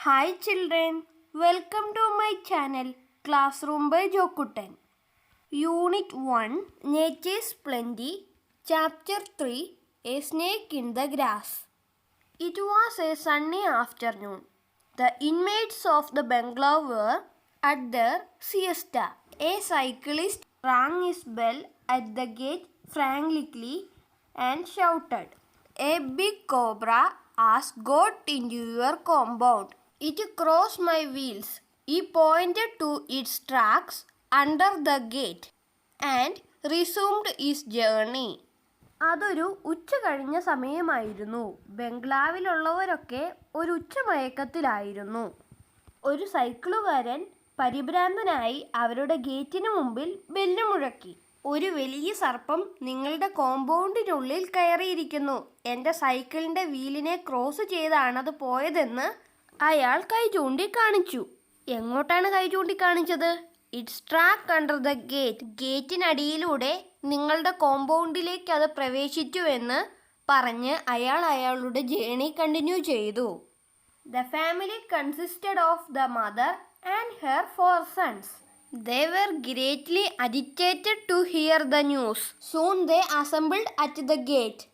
Hi children, welcome to my channel Classroom by JOKUTTAN. Unit 1, Nature's Plenty, Chapter 3, A Snake in the Grass. It was a sunny afternoon. The inmates of the bungalow were at their siesta. A cyclist rang his bell at the gate frantically and shouted, "A big cobra has got into your compound. It crossed my wheels." He pointed to its tracks under the gate and resumed his journey. അതൊരു ഉച്ച കഴിഞ്ഞ സമയമായിരുന്നു. ബംഗ്ലാവിലുള്ളവരൊക്കെ ഒരു ഉച്ചമയക്കത്തിലായിരുന്നു. ഒരു സൈക്കിളുകാരൻ പരിഭ്രാന്തനായി അവരുടെ ഗേറ്റിന് മുമ്പിൽ bell മുഴക്കി. "ഒരു വലിയ സർപ്പം നിങ്ങളുടെ കോമ്പൗണ്ടിനുള്ളിൽ കയറിയിരിക്കുന്നു. എൻ്റെ സൈക്കിളിൻ്റെ വീലിനെ ക്രോസ് ചെയ്താണത് പോയതെന്ന് അയാൾ കൈ ചൂണ്ടിക്കാണിച്ചു. എങ്ങോട്ടാണ് കൈ ചൂണ്ടിക്കാണിച്ചത്? Its track under the gate. ഗേറ്റിനടിയിലൂടെ നിങ്ങളുടെ കോമ്പൗണ്ടിലേക്ക് അത് പ്രവേശിച്ചു എന്ന് പറഞ്ഞ് അയാൾ അയാളുടെ ജേണി കണ്ടിന്യൂ ചെയ്തു. The family consisted of the mother and her 4 sons. They were greatly agitated to hear the news. Soon they assembled at the gate,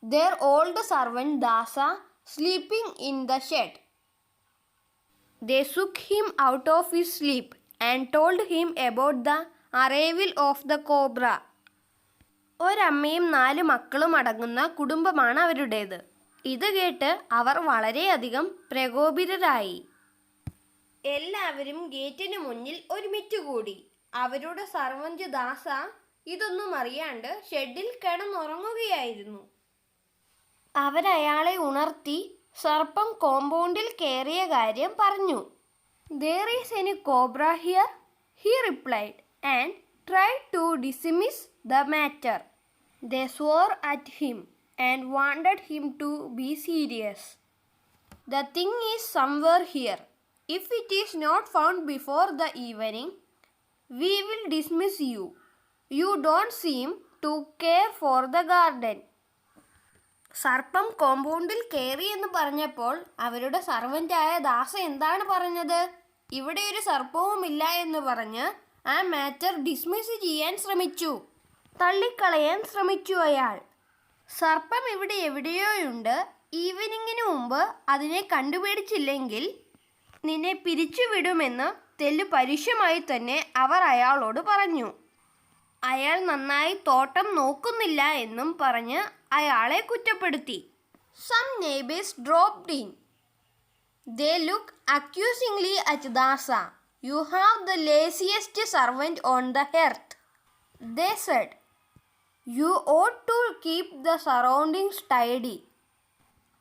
their old servant Dasa sleeping in the shed. They shook him out of his sleep and told him about the arrival of the cobra. ഒരമ്മയും 4 മക്കളും അടങ്ങുന്ന കുടുംബമാണ് അവരുടേത്. ഇത് കേട്ട് അവർ വളരെയധികം പ്രകോപിതരായി. എല്ലാവരും ഗേറ്റിന് മുന്നിൽ ഒരുമിച്ച് കൂടി. അവരുടെ സർവന്റ് ദാസ ഇതൊന്നും അറിയാണ്ട് ഷെഡിൽ കിടന്നുറങ്ങുകയായിരുന്നു. അവരയാളെ ഉണർത്തി സർപ്പം കോമ്പൗണ്ടിൽ കയറിയ കാര്യം പറഞ്ഞു. "There is any cobra here?" he replied and tried to dismiss the matter. They swore at him and wanted him to be serious. "The thing is somewhere here. If it is not found before the evening, we will dismiss you. You don't seem to care for the garden." സർപ്പം കോമ്പൗണ്ടിൽ കയറി എന്ന് പറഞ്ഞപ്പോൾ അവരുടെ സർവൻ്റായ ദാസ എന്താണ് പറഞ്ഞത്? ഇവിടെ ഒരു സർപ്പവുമില്ല എന്ന് പറഞ്ഞ് ആ മാറ്റർ ഡിസ്മിസ് ചെയ്യാൻ ശ്രമിച്ചു. തള്ളിക്കളയാൻ ശ്രമിച്ചു അയാൾ. "സർപ്പം ഇവിടെ എവിടെയോയുണ്ട്. ഈവനിങ്ങിന് മുമ്പ് അതിനെ കണ്ടുപിടിച്ചില്ലെങ്കിൽ നിന്നെ പിരിച്ചുവിടുമെന്ന് തെല്ലു പരുഷമായി തന്നെ അവർ അയാളോട് പറഞ്ഞു. അയാൾ നന്നായി തോട്ടം നോക്കുന്നില്ല എന്നും പറഞ്ഞ് അയാളെ കുറ്റപ്പെടുത്തി. Some neighbors dropped in. They looked accusingly at Dasa. "You have the laziest servant on the earth," they said. "You ought to keep the surroundings tidy.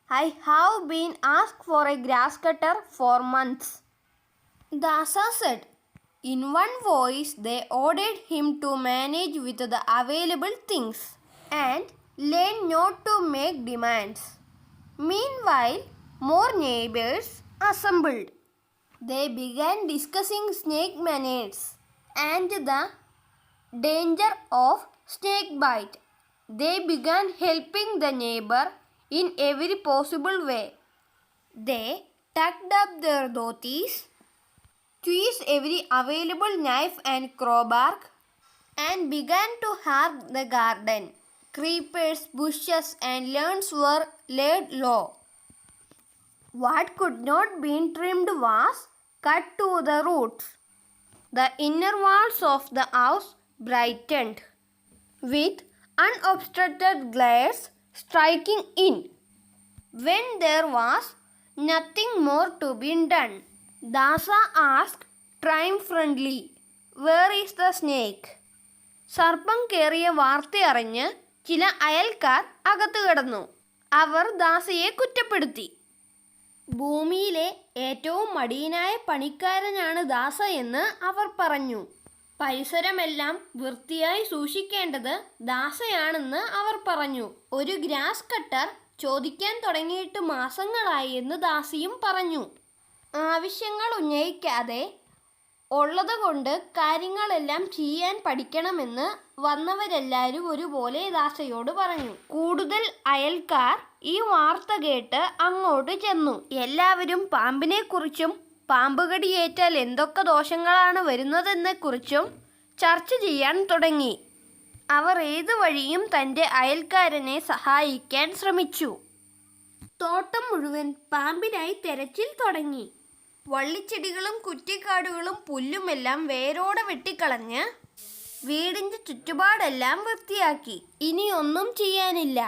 I have been asked for a grass cutter for months." Dasa said. In one voice they ordered him to manage with the available things and learn not to make demands. Meanwhile, more neighbors assembled. They began discussing snake manners and the danger of snake bite. They began helping the neighbor in every possible way. They tucked up their dhotis, squeezed every available knife and crowbar, and began to hark the garden. Creepers, bushes, and lawns were laid low. What could not be trimmed was cut to the roots. The inner walls of the house brightened with unobstructed glares striking in. When there was nothing more to be done, Dasa asked triumphantly, "Where is the snake?" സർപ്പം കയറിയ വാർത്തയറിഞ്ഞ് ചില അയൽക്കാർ അകത്ത് കിടന്നു. അവർ ദാസയെ കുറ്റപ്പെടുത്തി. ഭൂമിയിലെ ഏറ്റവും മടിയനായ പണിക്കാരനാണ് ദാസ എന്ന് അവർ പറഞ്ഞു. പരിസരമെല്ലാം വൃത്തിയായി സൂക്ഷിക്കേണ്ടത് ദാസയാണെന്ന് അവർ പറഞ്ഞു. ഒരു ഗ്രാസ് കട്ടർ ചോദിക്കാൻ തുടങ്ങിയിട്ട് മാസങ്ങളായി എന്ന് ദാസിയും പറഞ്ഞു. ആവശ്യങ്ങൾ ഉന്നയിക്കാതെ ഉള്ളതുകൊണ്ട് കാര്യങ്ങളെല്ലാം ചെയ്യാൻ പഠിക്കണമെന്ന് വന്നവരെല്ലാവരും ഒരുപോലെ ദാസയോട് പറഞ്ഞു. കൂടുതൽ അയൽക്കാർ ഈ വാർത്ത കേട്ട് അങ്ങോട്ട് ചെന്നു. എല്ലാവരും പാമ്പിനെക്കുറിച്ചും പാമ്പ് കടിയേറ്റാൽ എന്തൊക്കെ ദോഷങ്ങളാണ് വരുന്നതെന്നെക്കുറിച്ചും ചർച്ച ചെയ്യാൻ തുടങ്ങി. അവർ ഏതു വഴിയും തൻ്റെ അയൽക്കാരനെ സഹായിക്കാൻ ശ്രമിച്ചു. തോട്ടം മുഴുവൻ പാമ്പിനായി തെരച്ചിൽ തുടങ്ങി. വള്ളിച്ചെടികളും കുറ്റിക്കാടുകളും പുല്ലുമെല്ലാം വേരോടെ വെട്ടിക്കളഞ്ഞ് വീടിൻ്റെ ചുറ്റുപാടെല്ലാം വൃത്തിയാക്കി. ഇനി ഒന്നും ചെയ്യാനില്ല.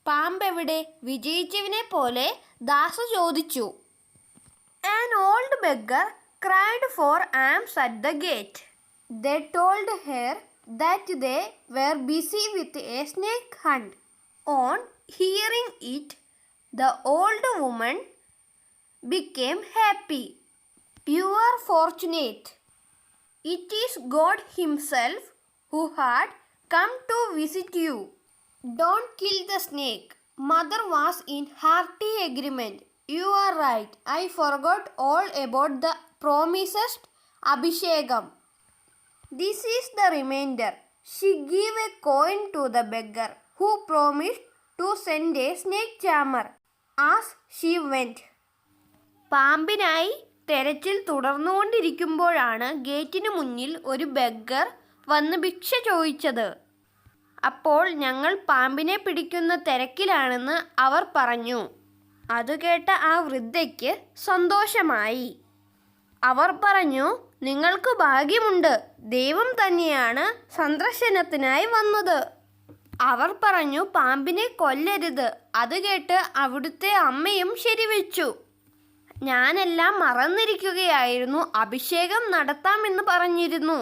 പാമ്പെവിടെ? വിജയിച്ചവനെ പോലെ ദാസു ചോദിച്ചു. An old beggar cried for alms at the gate. They told her that they were busy with a snake hunt. On hearing it, the old woman became happy. You are fortunate. It is God Himself who had come to visit you. Don't kill the snake. Mother was in hearty agreement. You are right. I forgot all about the promised Abhishekam. This is the remainder. She gave a coin to the beggar, who promised to send a snake charmer as she went. പാമ്പിനായി തെരച്ചിൽ തുടർന്നുകൊണ്ടിരിക്കുമ്പോഴാണ് ഗേറ്റിന് മുന്നിൽ ഒരു ബെഗ്ഗർ വന്ന് ഭിക്ഷ ചോദിച്ചത്. അപ്പോൾ ഞങ്ങൾ പാമ്പിനെ പിടിക്കുന്ന തിരക്കിലാണെന്ന് അവർ പറഞ്ഞു. അത് കേട്ട ആ വൃദ്ധയ്ക്ക് സന്തോഷമായി. അവർ പറഞ്ഞു, നിങ്ങൾക്ക് ഭാഗ്യമുണ്ട്. ദൈവം തന്നെയാണ് സന്ദർശനത്തിനായി വന്നത്. അവർ പറഞ്ഞു, പാമ്പിനെ കൊല്ലരുത്. അത് കേട്ട് അവിടുത്തെ അമ്മയും ശരിവെച്ചു. ഞാനെല്ലാം മറന്നിരിക്കുകയായിരുന്നു. അഭിഷേകം നടത്താമെന്ന് പറഞ്ഞിരുന്നു.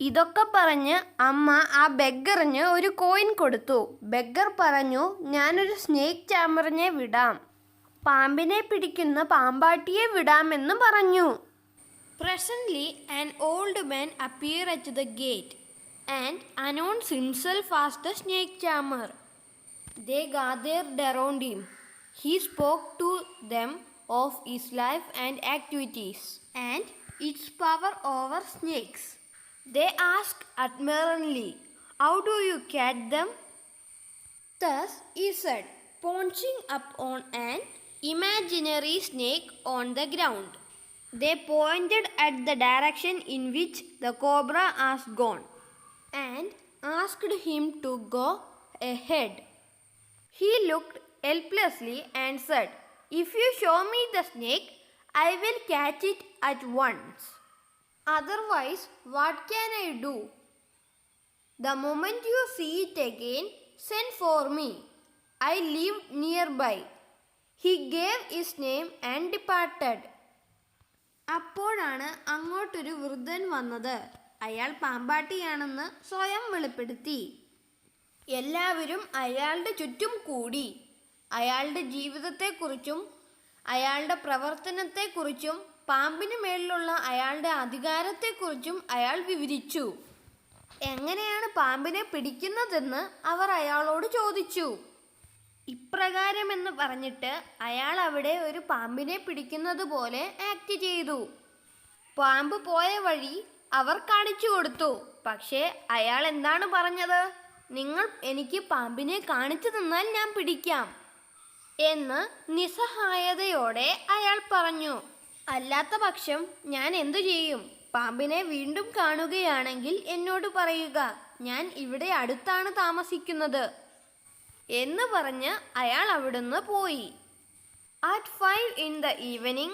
ഇതൊക്കെ പറഞ്ഞ് അമ്മ ആ ബെഗ്ഗറിന് ഒരു കോയിൻ കൊടുത്തു. ബെഗ്ഗർ പറഞ്ഞു, ഞാനൊരു സ്നേക്ക് ചാമറിനെ വിടാം. പാമ്പിനെ പിടിക്കുന്ന പാമ്പാട്ടിയെ വിടാമെന്ന് പറഞ്ഞു. Presently an old man appeared at the gate and announced himself as the snake charmer. They gathered around him. He spoke to them of his life and activities and its power over snakes. They asked admiringly, how do you catch them? Thus he said, pouncing up on an imaginary snake on the ground. They pointed at the direction in which the cobra has gone and asked him to go ahead. He looked helplessly and said, if you show me the snake, I will catch it at once. Otherwise, what can I do? The moment you see it again, send for me. I lived nearby. He gave his name and departed. അപ്പോഴാണ് അങ്ങോട്ടൊരു വൃദ്ധൻ വന്നത്. അയാൾ പാമ്പാട്ടിയാണെന്ന് സ്വയം വെളിപ്പെടുത്തി. എല്ലാവരും അയാളുടെ ചുറ്റും കൂടി. അയാളുടെ ജീവിതത്തെക്കുറിച്ചും അയാളുടെ പ്രവർത്തനത്തെക്കുറിച്ചും പാമ്പിന് മേലിലുള്ള അയാളുടെ അധികാരത്തെക്കുറിച്ചും അയാൾ വിവരിച്ചു. എങ്ങനെയാണ് പാമ്പിനെ പിടിക്കുന്നതെന്ന് അവർ അയാളോട് ചോദിച്ചു. ഇപ്രകാരമെന്ന് പറഞ്ഞിട്ട് അയാൾ അവിടെ ഒരു പാമ്പിനെ പിടിക്കുന്നത് പോലെ ആക്ട് ചെയ്തു. പാമ്പ് പോയ വഴി അവർ കാണിച്ചു കൊടുത്തു. പക്ഷേ അയാൾ എന്താണ് പറഞ്ഞത്? നിങ്ങൾ എനിക്ക് പാമ്പിനെ കാണിച്ചു തന്നാൽ ഞാൻ പിടിക്കാം എന്ന് നിസ്സഹായതയോടെ അയാൾ പറഞ്ഞു. അല്ലാത്ത പക്ഷം ഞാൻ എന്തു ചെയ്യും? പാമ്പിനെ വീണ്ടും കാണുകയാണെങ്കിൽ എന്നോട് പറയുക. ഞാൻ ഇവിടെ അടുത്താണ് താമസിക്കുന്നത് എന്ന് പറഞ്ഞ് അയാൾ അവിടുന്ന് പോയി. At 5 in the evening,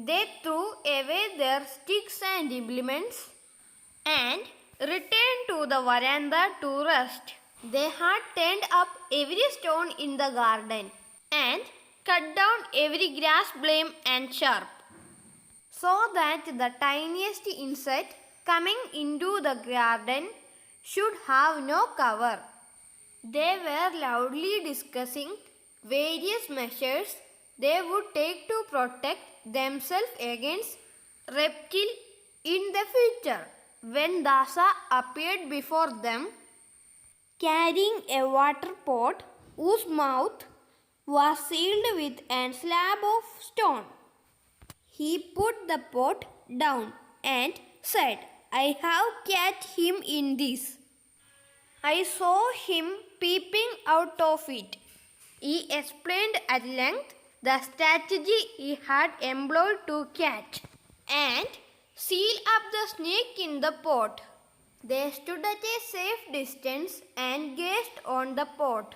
they threw away their sticks and implements and returned to the veranda to rest. They had turned up every stone in the garden and cut down every grass blade and sharp, so that the tiniest insect coming into the garden should have no cover. They were loudly discussing various measures they would take to protect themselves against reptile in the future. When Dasa appeared before them, carrying a water pot whose mouth was sealed with a slab of stone, he put the pot down and said, I have caught him in this. I saw him peeping out of it. He explained at length the strategy he had employed to catch and seal up the snake in the pot. They stood at a safe distance and gazed on the pot.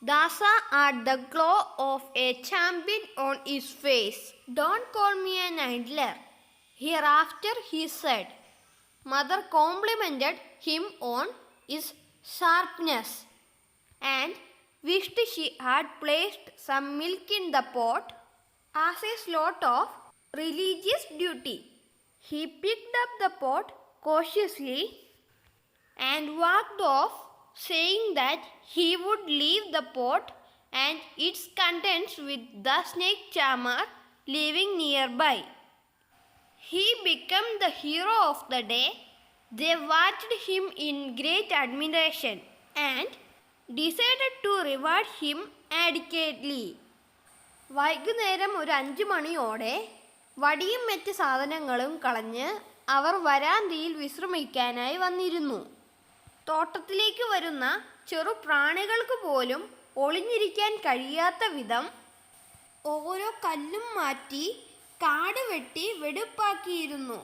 Dasa had the glow of a champion on his face. "Don't call me an idler," hereafter he said. Mother complimented him on his sharpness and wished she had placed some milk in the pot as a sort of religious duty. He picked up the pot cautiously and walked off, saying that he would leave the pot and its contents with the snake charmer living nearby. He became the hero of the day. They watched him in great admiration and decided to reward him adequately. വൈകുന്നേരം ഒരു 5 മണിയോടെ വടിയും മറ്റ് സാധനങ്ങളും കളഞ്ഞ് അവർ വരാന്തയിൽ വിശ്രമിക്കാനായി വന്നിരുന്നു. തോട്ടത്തിലേക്ക് വരുന്ന ചെറു പ്രാണികൾക്ക് പോലും ഒളിഞ്ഞിരിക്കാൻ കഴിയാത്ത വിധം ഓരോ കല്ലും മാറ്റി കാട് വെട്ടി വെടുപ്പാക്കിയിരുന്നു.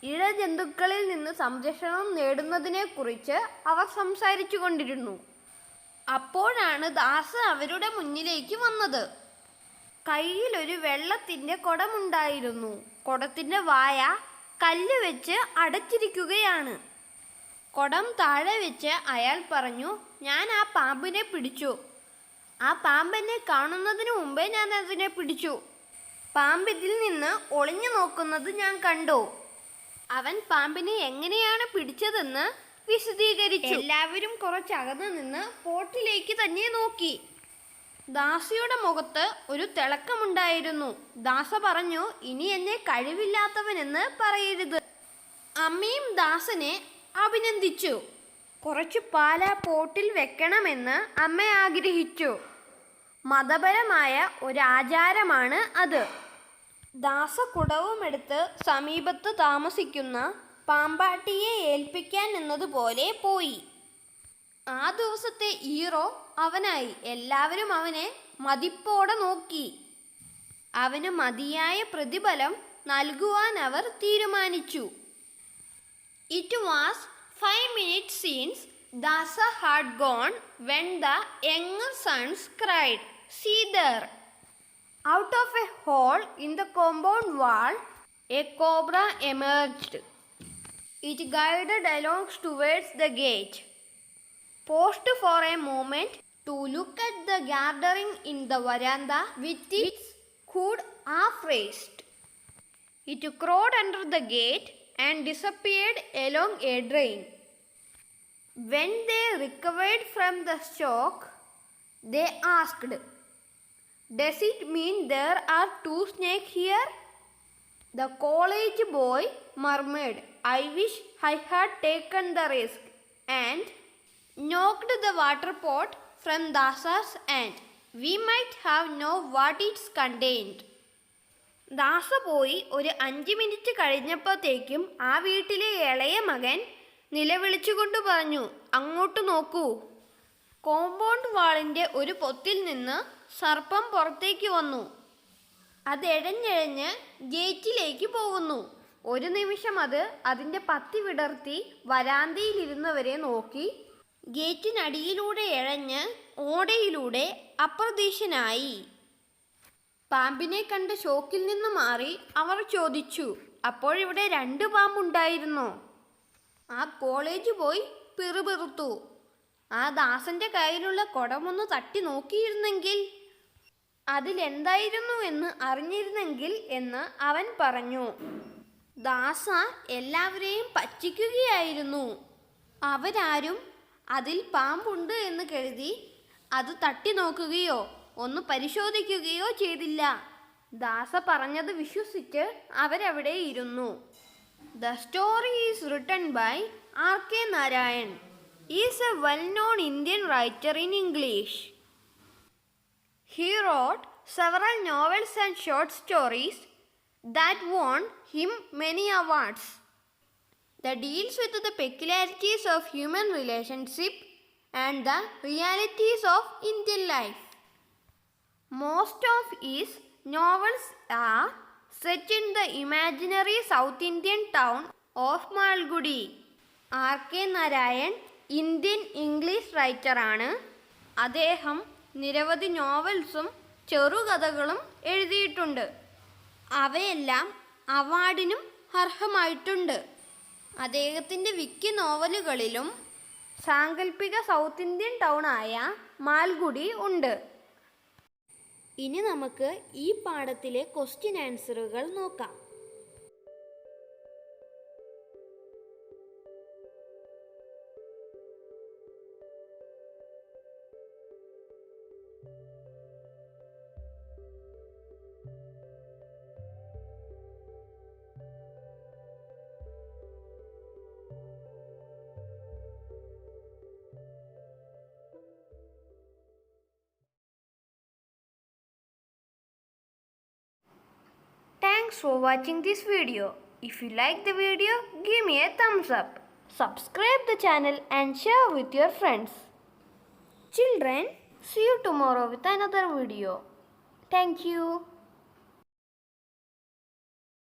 ഇഴജന്തുക്കളിൽ നിന്ന് സംരക്ഷണം നേടുന്നതിനെക്കുറിച്ച് അവർ സംസാരിച്ചു കൊണ്ടിരുന്നു. അപ്പോഴാണ് ദാസ് അവരുടെ മുന്നിലേക്ക് വന്നത്. കയ്യിലൊരു വെള്ളത്തിൻ്റെ കുടമുണ്ടായിരുന്നു. കുടത്തിൻ്റെ വായ കല്ല് വെച്ച് അടച്ചിരിക്കുകയാണ്. കുടം താഴെ വെച്ച് അയാൾ പറഞ്ഞു, "ഞാൻ ആ പാമ്പിനെ പിടിച്ചു. ആ പാമ്പെന്നെ കാണുന്നതിന് മുമ്പേ ഞാൻ അതിനെ പിടിച്ചു. പാമ്പ് ഇതിൽ നിന്ന് ഒളിഞ്ഞു നോക്കുന്നത് ഞാൻ കണ്ടു." അവൻ പാമ്പിനെ എങ്ങനെയാണ് പിടിച്ചതെന്ന് വിശദീകരിച്ചു. എല്ലാവരും കുറച്ചകന്ന് നിന്ന് പോട്ടിലേക്ക് തന്നെ നോക്കി. ദാസയുടെ മുഖത്ത് ഒരു തിളക്കമുണ്ടായിരുന്നു. ദാസ പറഞ്ഞു, "ഇനി എന്നെ കഴിവില്ലാത്തവനെന്ന് പറയരുത്." അമ്മയും ദാസനെ അഭിനന്ദിച്ചു. കുറച്ച് പാൽ ആ പോട്ടിൽ വെക്കണമെന്ന് അമ്മ ആഗ്രഹിച്ചു. മതപരമായ ഒരു ആചാരമാണ് അത്. ദാസ കുടവുമെടുത്ത് സമീപത്ത് താമസിക്കുന്ന പാമ്പാട്ടിയെ ഏൽപ്പിക്കാൻ എന്നതുപോലെ പോയി. ആ ദിവസത്തെ ഹീറോ അവനായി. എല്ലാവരും അവനെ മതിപ്പോടെ നോക്കി. അവന് മതിയായ പ്രതിഫലം നൽകുവാൻ അവർ തീരുമാനിച്ചു. It was 5 minutes since Dasa had gone when the younger sons cried, "See there!" Out of a hole in the compound wall, a cobra emerged. It glided along towards the gate, paused for a moment to look at the gathering in the veranda with its hood half raised. It crawled under the gate and disappeared along a drain. When they recovered from the shock, they asked, "Does it mean there are 2 snakes here?" The college boy murmured, "I wish I had taken the risk," and knocked the water pot from Dasa's hand. "We might have known what it's contained." ദാസ പോയി ഒരു 5 minute കഴിഞ്ഞപ്പോഴത്തേക്കും ആ വീട്ടിലെ ഇളയ മകൻ നിലവിളിച്ചുകൊണ്ട് പറഞ്ഞു, "അങ്ങോട്ട് നോക്കൂ." കോമ്പൗണ്ട് വാളിൻ്റെ ഒരു പൊത്തിൽ നിന്ന് സർപ്പം പുറത്തേക്ക് വന്നു. അത് എഴഞ്ഞെഴഞ്ഞ് ഗേറ്റിലേക്ക് പോകുന്നു. ഒരു നിമിഷം അത് അതിൻ്റെ പത്തി വിടർത്തി വരാന്തയിലിരുന്നവരെ നോക്കി ഗേറ്റിനടിയിലൂടെ എഴഞ്ഞ് ഓടയിലൂടെ അപ്രത്യക്ഷനായി. പാമ്പിനെ കണ്ട് ഷോക്കിൽ നിന്ന് മാറി അവർ ചോദിച്ചു, "അപ്പോഴിവിടെ 2 പാമ്പുണ്ടായിരുന്നോ?" ആ കോളേജ് പോയി പിറുപിറുത്തു. ആ ദാസന്റെ കയ്യിലുള്ള കുടമൊന്ന് തട്ടി നോക്കിയിരുന്നെങ്കിൽ, അതിലെന്തായിരുന്നു എന്ന് അറിഞ്ഞിരുന്നെങ്കിൽ എന്ന് അവൻ പറഞ്ഞു. ദാസ എല്ലാവരെയും പറ്റിക്കുകയായിരുന്നു. അവരാരും അതിൽ പാമ്പുണ്ട് എന്ന് കരുതി അത് തട്ടി നോക്കുകയോ ഒന്ന് പരിശോധിക്കുകയോ ചെയ്തില്ല. ദാസ പറഞ്ഞത് വിശ്വസിച്ച് അവരവിടെ ഇരുന്നു. The story is written by R.K. Narayan. He is a well-known Indian writer in English. He wrote several novels and short stories that won him many awards. That deals with the peculiarities of human relationship and the realities of Indian life. Most of his novels are set in the imaginary South Indian town of Malgudi. R.K. Narayan Indian English റൈറ്ററാണ്. അദ്ദേഹം നിരവധി നോവൽസും ചെറുകഥകളും എഴുതിയിട്ടുണ്ട്. അവയെല്ലാം അവാർഡിനും അർഹമായിട്ടുണ്ട്. അദ്ദേഹത്തിൻ്റെ മിക്ക നോവലുകളിലും സാങ്കല്പിക south Indian ടൗണായ Malgudi ഉണ്ട്. ഇനി നമുക്ക് ഈ പാഠത്തിലെ ക്വസ്റ്റ്യൻ ആൻസറുകൾ നോക്കാം. Thanks for watching this video. If you like the video, give me a thumbs up. Subscribe the channel and share with your friends. Children, see you tomorrow with another video. Thank you.